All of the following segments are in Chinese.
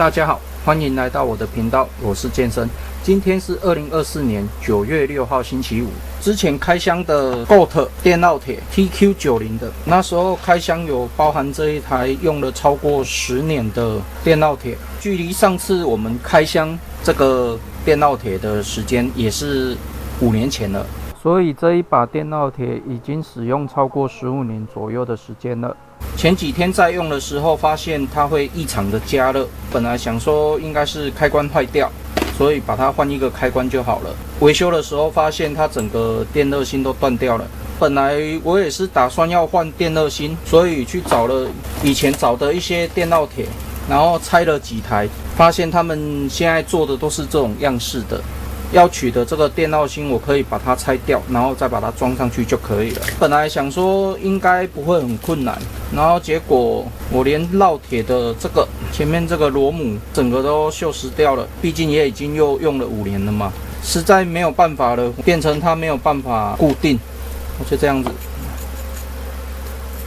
大家好，欢迎来到我的频道，我是健身。今天是2024年9月6号星期五。之前开箱的 GOAT 电烙铁 TQ90 的，那时候开箱有包含这一台用了超过10年的电烙铁，距离上次我们开箱这个电烙铁的时间也是5年前了。所以这一把电烙铁已经使用超过15年左右的时间了。前几天在用的时候，发现它会异常的加热，本来想说应该是开关坏掉，所以把它换一个开关就好了。维修的时候发现它整个电热芯都断掉了。本来我也是打算要换电热芯，所以去找了以前找的一些电烙铁，然后拆了几台，发现他们现在做的都是这种样式的。要取的这个电烙芯，我可以把它拆掉，然后再把它装上去就可以了。本来想说应该不会很困难，然后结果我连烙铁的这个前面这个螺母整个都锈蚀掉了，毕竟也已经又用了5年了嘛，实在没有办法了，变成它没有办法固定，就这样子，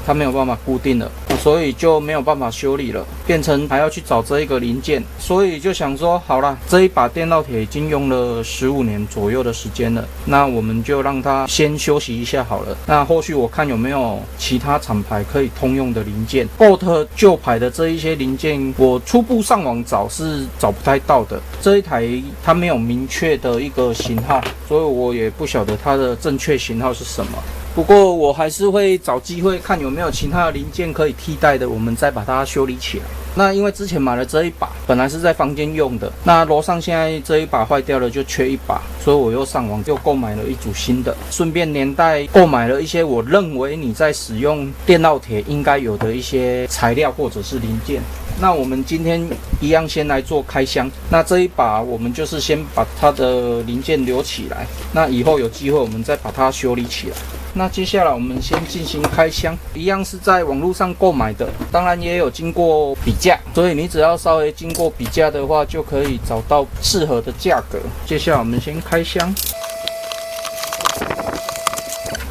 它没有办法固定了。所以就没有办法修理了，变成还要去找这一个零件，所以就想说，好啦，这一把电烙铁已经用了15年左右的时间了，那我们就让它先休息一下好了。那后续我看有没有其他厂牌可以通用的零件。GOAT 旧牌的这一些零件，我初步上网找是找不太到的。这一台它没有明确的一个型号，所以我也不晓得它的正确型号是什么。不过我还是会找机会看有没有其他的零件可以替代的，我们再把它修理起来。那因为之前买了这一把，本来是在房间用的，那楼上现在这一把坏掉了，就缺一把，所以我又上网又购买了一组新的，顺便连带购买了一些我认为你在使用电烙铁应该有的一些材料或者是零件。那我们今天一样先来做开箱。那这一把我们就是先把它的零件留起来，那以后有机会我们再把它修理起来。那接下来我们先进行开箱，一样是在网络上购买的，当然也有经过比价，所以你只要稍微经过比价的话，就可以找到适合的价格。接下来我们先开箱，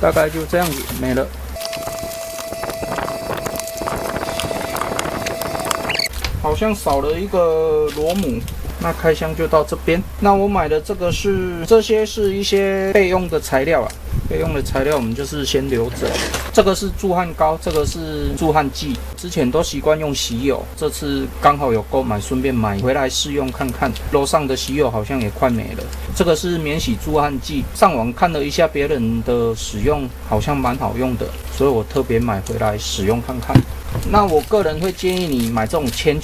大概就这样子没了。好像少了一个螺母，那开箱就到这边。那我买的这些是一些备用的材料啊，备用的材料我们就是先留着。这个是助汗膏，这个是助汗剂，之前都习惯用洗油，这次刚好有购买，顺便买回来试用看看。楼上的洗油好像也快没了。这个是免洗助汗剂，上网看了一下别人的使用，好像蛮好用的，所以我特别买回来使用看看。那我个人会建议你买这种铅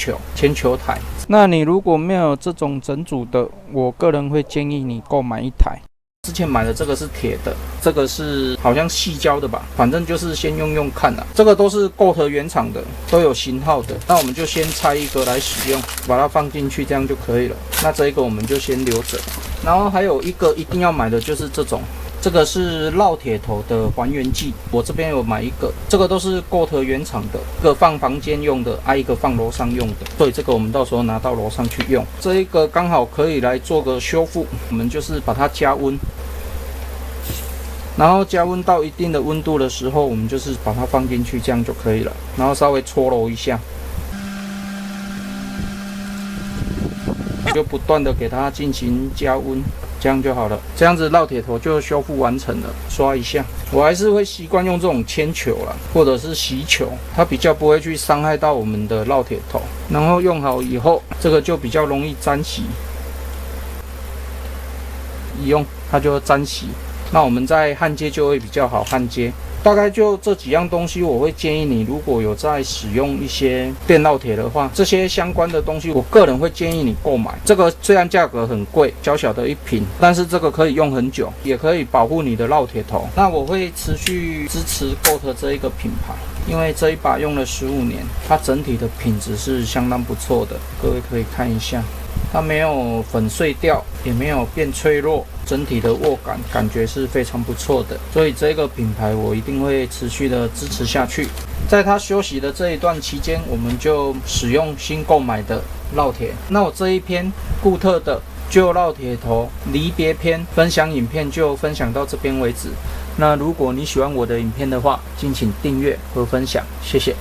球台。那你如果没有这种整组的，我个人会建议你购买一台。之前买的这个是铁的，这个是好像矽胶的吧，反正就是先用用看啦。这个都是GOAT原厂的，都有型号的。那我们就先拆一个来使用，把它放进去，这样就可以了。那这一个我们就先留着。然后还有一个一定要买的就是这种。这个是烙铁头的还原剂，我这边有买一个，这个都是GOAT原厂的，一个放房间用的，一个放楼上用的，所以这个我们到时候拿到楼上去用。这一个刚好可以来做个修复，我们就是把它加温，然后加温到一定的温度的时候，我们就是把它放进去，这样就可以了，然后稍微搓揉一下，就不断的给它进行加温。这样就好了，这样子烙铁头就修复完成了。刷一下，我还是会习惯用这种铅球啦，或者是锡球，它比较不会去伤害到我们的烙铁头。然后用好以后，这个就比较容易沾洗，一用它就沾洗。那我们在焊接就会比较好焊接。大概就这几样东西，我会建议你，如果有在使用一些电烙铁的话，这些相关的东西，我个人会建议你购买。这个虽然价格很贵，小小的一瓶，但是这个可以用很久，也可以保护你的烙铁头。那我会持续支持GOAT这一个品牌，因为这一把用了15年，它整体的品质是相当不错的。各位可以看一下，它没有粉碎掉，也没有变脆弱，整体的握感觉是非常不错的，所以这个品牌我一定会持续的支持下去。在它休息的这一段期间，我们就使用新购买的烙铁。那我这一篇GOAT的旧烙铁头离别篇分享影片就分享到这边为止。那如果你喜欢我的影片的话，敬请订阅和分享，谢谢。